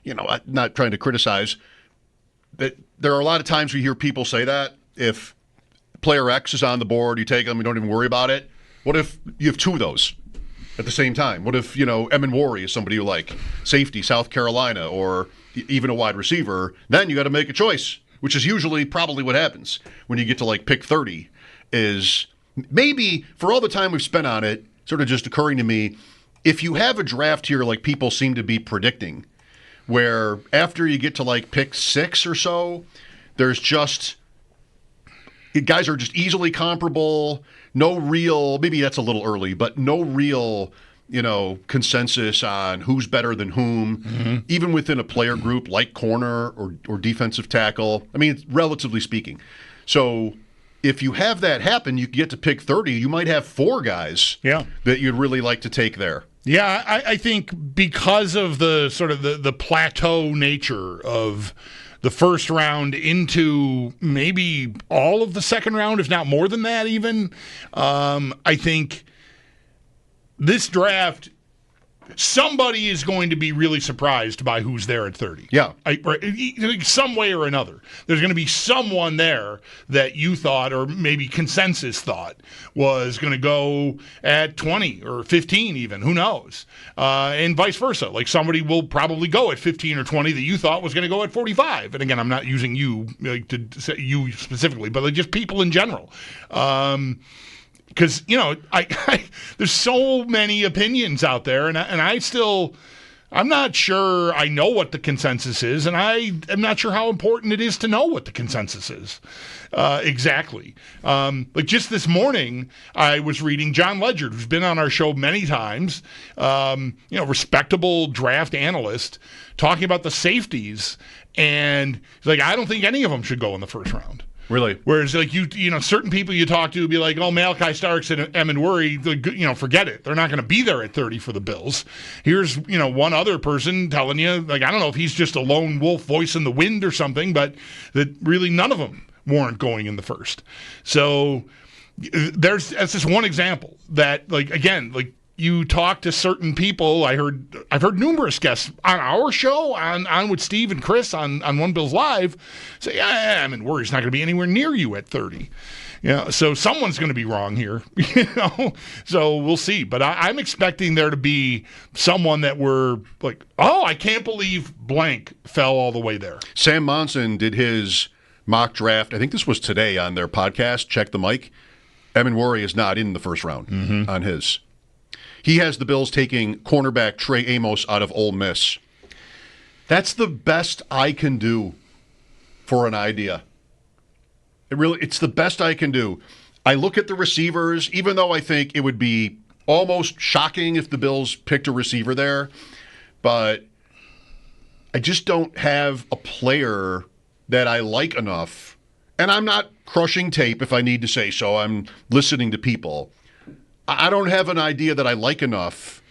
I'm not trying to criticize, but there are a lot of times we hear people say that if player X is on the board, you take them, you don't even worry about it. What if you have two of those at the same time? What if, Emin Worry is somebody you like, safety, South Carolina, or even a wide receiver? Then you got to make a choice, which is usually probably what happens when you get to pick 30 is maybe for all the time we've spent on it, sort of just occurring to me, if you have a draft here like people seem to be predicting, where after you get to pick 6 or so, there's just guys are just easily comparable, no real, maybe that's a little early, but no real, consensus on who's better than whom, even within a player group like corner or defensive tackle. I mean, relatively speaking. So if you have that happen, you get to pick 30, you might have 4 guys that you'd really like to take there. Yeah, I think because of the sort of the plateau nature of the first round into maybe all of the second round, if not more than that even, I think this draft, somebody is going to be really surprised by who's there at 30. Yeah. Some way or another. There's going to be someone there that you thought, or maybe consensus thought, was going to go at 20 or 15 even. Who knows? And vice versa. Somebody will probably go at 15 or 20 that you thought was going to go at 45. And again, I'm not using you to say you specifically, but just people in general. Because, there's so many opinions out there, and I'm not sure I know what the consensus is, and I am not sure how important it is to know what the consensus is exactly. Just this morning, I was reading John Ledger, who's been on our show many times, respectable draft analyst, talking about the safeties, and he's like, I don't think any of them should go in the first round. Really? Whereas, certain people you talk to would be like, oh, Malachi Starks and Emin Worry, forget it. They're not going to be there at 30 for the Bills. Here's, one other person telling you, I don't know if he's just a lone wolf voice in the wind or something, but that really none of them weren't going in the first. So that's just one example that, you talk to certain people. I've heard numerous guests on our show, on with Steve and Chris on One Bills Live, say, Emin Worry's not going to be anywhere near you at 30. So someone's going to be wrong here, So we'll see. But I'm expecting there to be someone that we're like, oh, I can't believe blank fell all the way there. Sam Monson did his mock draft. I think this was today on their podcast, Check the Mic. Emin Worry is not in the first round on his. He has the Bills taking cornerback Trey Amos out of Ole Miss. That's the best I can do for an idea. It's the best I can do. I look at the receivers, even though I think it would be almost shocking if the Bills picked a receiver there, but I just don't have a player that I like enough. And I'm not crushing tape if I need to say so. I'm listening to people. I don't have an idea that I like enough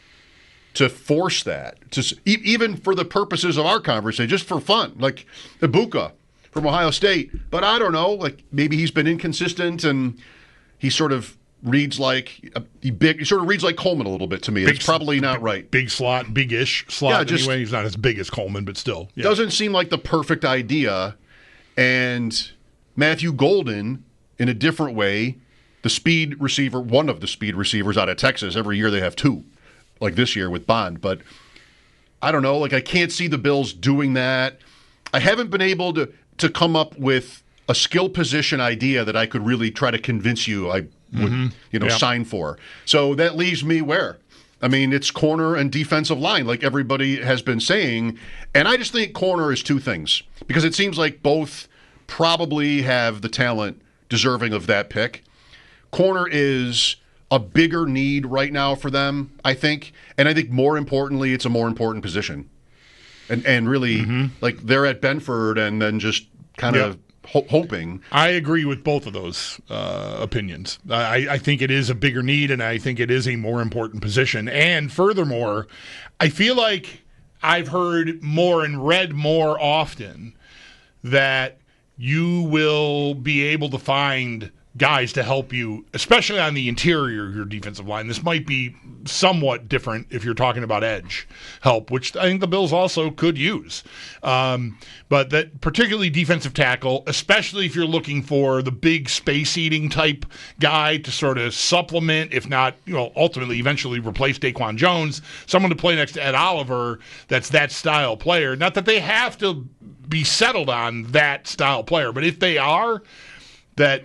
to force that, even for the purposes of our conversation, just for fun, like Ibuka from Ohio State. But I don't know, maybe he's been inconsistent and he sort of reads like Coleman a little bit to me. It's probably not right. Big slot, big-ish slot anyway. He's not as big as Coleman, but still. Yeah. Doesn't seem like the perfect idea. And Matthew Golden, in a different way, the speed receiver, one of the speed receivers out of Texas. Every year they have 2, like this year with Bond. But I don't know, I can't see the Bills doing that. I haven't been able to come up with a skill position idea that I could really try to convince you I would sign for. So that leaves me where? I mean, it's corner and defensive line, like everybody has been saying. And I just think corner is 2 things, because it seems like both probably have the talent deserving of that pick. Corner is a bigger need right now for them, I think. And I think more importantly, it's a more important position. And really, they're at Benford and then just kind of hoping. I agree with both of those opinions. I think it is a bigger need, and I think it is a more important position. And furthermore, I feel like I've heard more and read more often that you will be able to find guys to help you, especially on the interior of your defensive line. This might be somewhat different if you're talking about edge help, which I think the Bills also could use. But that particularly defensive tackle, especially if you're looking for the big space-eating type guy to sort of supplement, if not, ultimately eventually replace Daquan Jones, someone to play next to Ed Oliver that's that style player. Not that they have to be settled on that style player, but if they are, that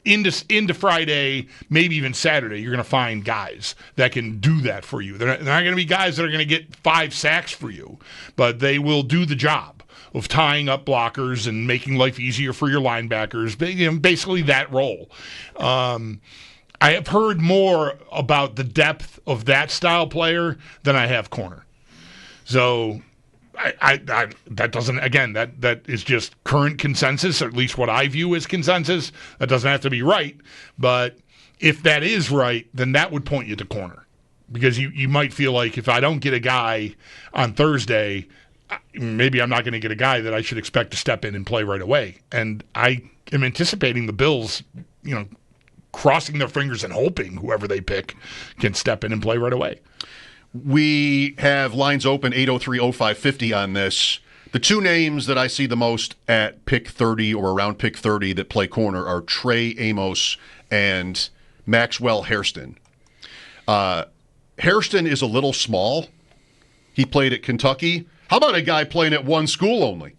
into Friday, maybe even Saturday, you're going to find guys that can do that for you. They're not going to be guys that are going to get 5 sacks for you, but they will do the job of tying up blockers and making life easier for your linebackers, basically that role. I have heard more about the depth of that style player than I have corner. So that doesn't, again, that is just current consensus, or at least what I view as consensus. That doesn't have to be right, but if that is right, then that would point you to corner, because you might feel like if I don't get a guy on Thursday, maybe I'm not going to get a guy that I should expect to step in and play right away. And I am anticipating the Bills, crossing their fingers and hoping whoever they pick can step in and play right away. We have lines open 803-0550 on this. The two names that I see the most at pick 30 or around pick 30 that play corner are Trey Amos and Maxwell Hairston. Hairston is a little small. He played at Kentucky. How about a guy playing at one school only?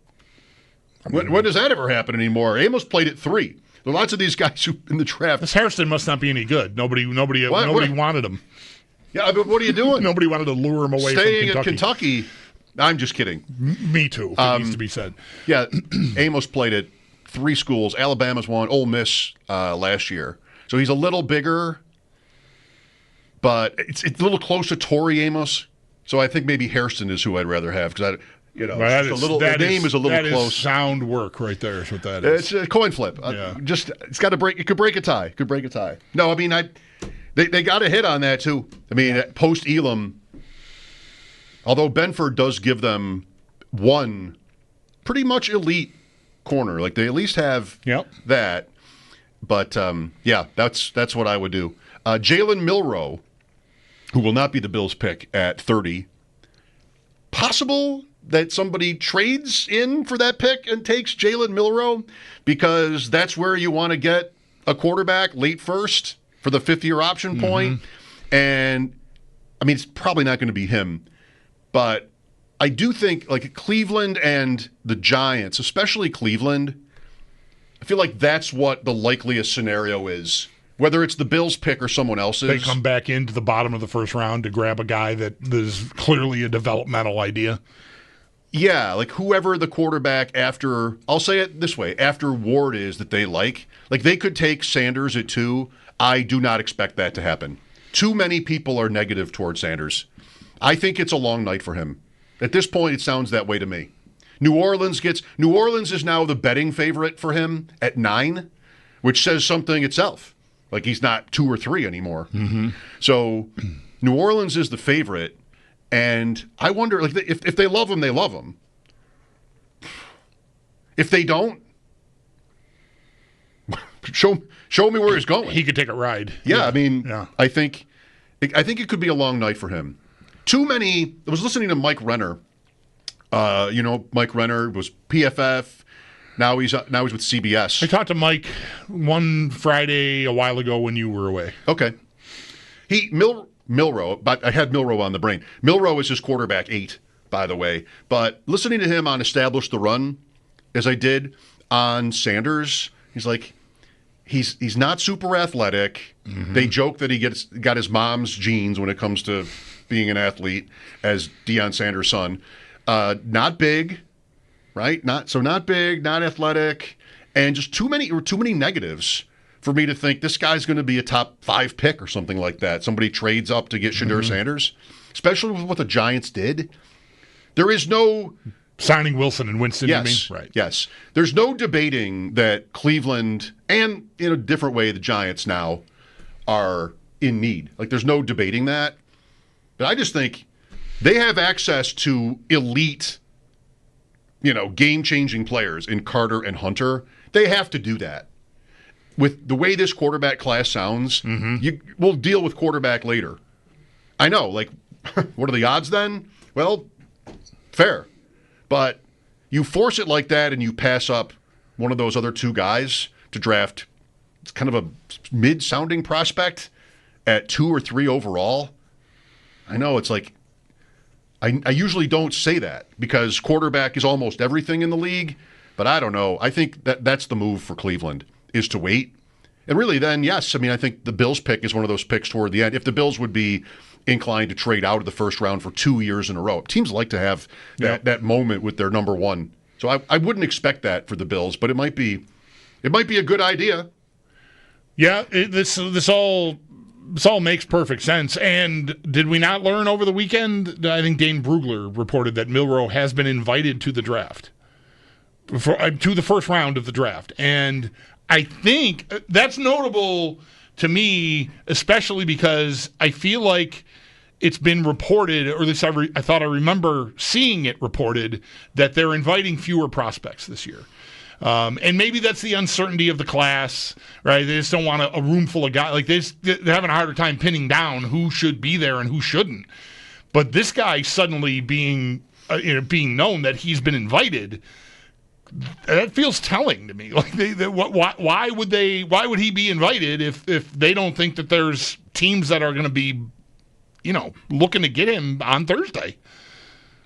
When does that ever happen anymore? Amos played at 3. There are lots of these guys who in the draft. This Hairston must not be any good. Nobody wanted him. Yeah, but what are you doing? Nobody wanted to lure him away Staying from Kentucky. I'm just kidding. Me too, if it needs to be said. Yeah, Amos played at 3 schools. Alabama's one, Ole Miss last year. So he's a little bigger, but it's a little close to Torrey Amos. So I think maybe Hairston is who I'd rather have, because the name is a little close. That is sound work right there is what that is. It's a coin flip. Yeah. It's got to break. It could break a tie. No, I mean They got a hit on that, too. I mean, post-Elam, although Benford does give them one pretty much elite corner. Like, they at least have that. But, that's what I would do. Jalen Milroe, who will not be the Bills' pick at 30. Possible that somebody trades in for that pick and takes Jalen Milroe, because that's where you want to get a quarterback late first for the 5th-year option point. And, I mean, it's probably not going to be him. But I do think, like, Cleveland and the Giants, especially Cleveland, I feel like that's what the likeliest scenario is. Whether it's the Bills' pick or someone else's. They come back into the bottom of the first round to grab a guy that is clearly a developmental idea. Yeah, like whoever the quarterback after, I'll say it this way, after Ward is that they like they could take Sanders at 2. I do not expect that to happen. Too many people are negative towards Sanders. I think it's a long night for him. At this point, it sounds that way to me. New Orleans is now the betting favorite for him at 9, which says something itself. Like he's not 2 or 3 anymore. So New Orleans is the favorite, and I wonder, like, if they love him, they love him. If they don't, show me where he's going. He could take a ride. Yeah, I mean, I think it could be a long night for him. Too many. I was listening to Mike Renner. Mike Renner was PFF. Now he's with CBS. I talked to Mike one Friday a while ago when you were away. Okay. Milroe, but I had Milroe on the brain. Milroe is his quarterback 8, by the way. But listening to him on Establish the Run, as I did on Sanders, he's like, he's not super athletic. They joke that he got his mom's genes when it comes to being an athlete, as Deion Sanders' son. Not big. Right? Not big, not athletic, and just too many negatives for me to think this guy's going to be a top 5 pick or something like that. Somebody trades up to get Shadur Sanders, especially with what the Giants did. There is no signing Wilson and Winston. Yes, you mean? Right. Yes. There's no debating that Cleveland and in a different way the Giants now are in need. Like there's no debating that. But I just think they have access to elite, game-changing players in Carter and Hunter. They have to do that. with the way this quarterback class sounds, we'll deal with quarterback later. I know, like, what are the odds then? Well, fair. But you force it like that and you pass up one of those other two guys to draft. It's kind of a mid-sounding prospect at 2 or 3 overall. I know, it's like, I usually don't say that because quarterback is almost everything in the league, but I don't know. I think that's the move for Cleveland, is to wait. And really then, yes, I mean, I think the Bills pick is one of those picks toward the end. If the Bills would be inclined to trade out of the first round for 2 years in a row. Teams like to have that moment with their number one. So I wouldn't expect that for the Bills, but it might be a good idea. Yeah, this all makes perfect sense. And did we not learn over the weekend? I think Dane Brugler reported that Milroe has been invited to the draft, to the first round of the draft. And I think that's notable to me, especially because I feel like it's been reported, or at least I thought I remember seeing it reported, that they're inviting fewer prospects this year. And maybe that's the uncertainty of the class, right? They just don't want a room full of guys. Like they're having a harder time pinning down who should be there and who shouldn't. But this guy suddenly being known that he's been invited, that feels telling to me. Like why would he be invited if they don't think that there's teams that are going to be, looking to get him on Thursday?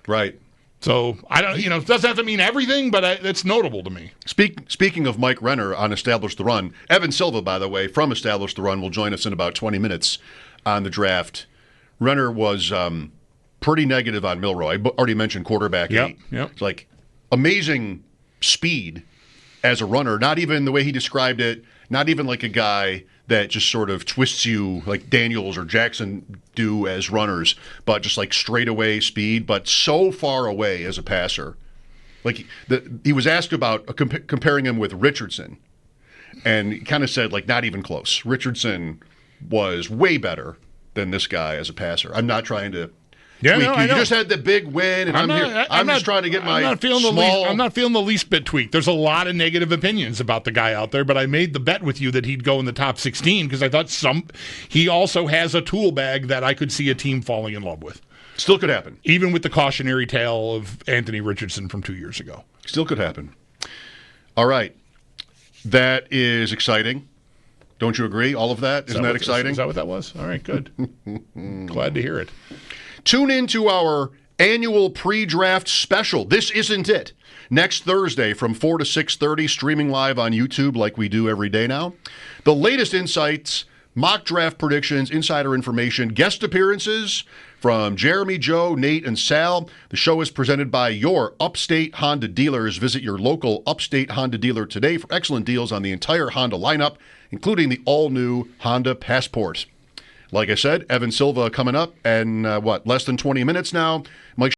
Right. So I don't, it doesn't have to mean everything, but it's notable to me. Speaking of Mike Renner on Establish the Run, Evan Silva, by the way, from Establish the Run, will join us in about 20 minutes on the draft. Renner was pretty negative on Milroe. I already mentioned quarterback. Yep. It's like amazing speed as a runner. Not even the way he described it. Not even like a guy that just sort of twists you like Daniels or Jackson do as runners, but just like straightaway speed, but so far away as a passer. Like he was asked about comparing him with Richardson, and he kind of said like not even close. Richardson was way better than this guy as a passer. I'm not trying to. Yeah, tweak no, you. I know. You just had the big win, and I'm just trying to get my small. I'm not feeling the least bit tweaked. There's a lot of negative opinions about the guy out there, but I made the bet with you that he'd go in the top 16 because I thought he also has a tool bag that I could see a team falling in love with. Still could happen. Even with the cautionary tale of Anthony Richardson from 2 years ago. Still could happen. All right. That is exciting. Don't you agree? All of that? Isn't that exciting? Is that what that was? All right, good. Glad to hear it. Tune into our annual pre-draft special. This isn't it. Next Thursday from 4 to 6:30, streaming live on YouTube like we do every day now. The latest insights, mock draft predictions, insider information, guest appearances from Jeremy, Joe, Nate, and Sal. The show is presented by your Upstate Honda dealers. Visit your local Upstate Honda dealer today for excellent deals on the entire Honda lineup, including the all-new Honda Passport. Like I said, Evan Silva coming up, and less than 20 minutes now. Mike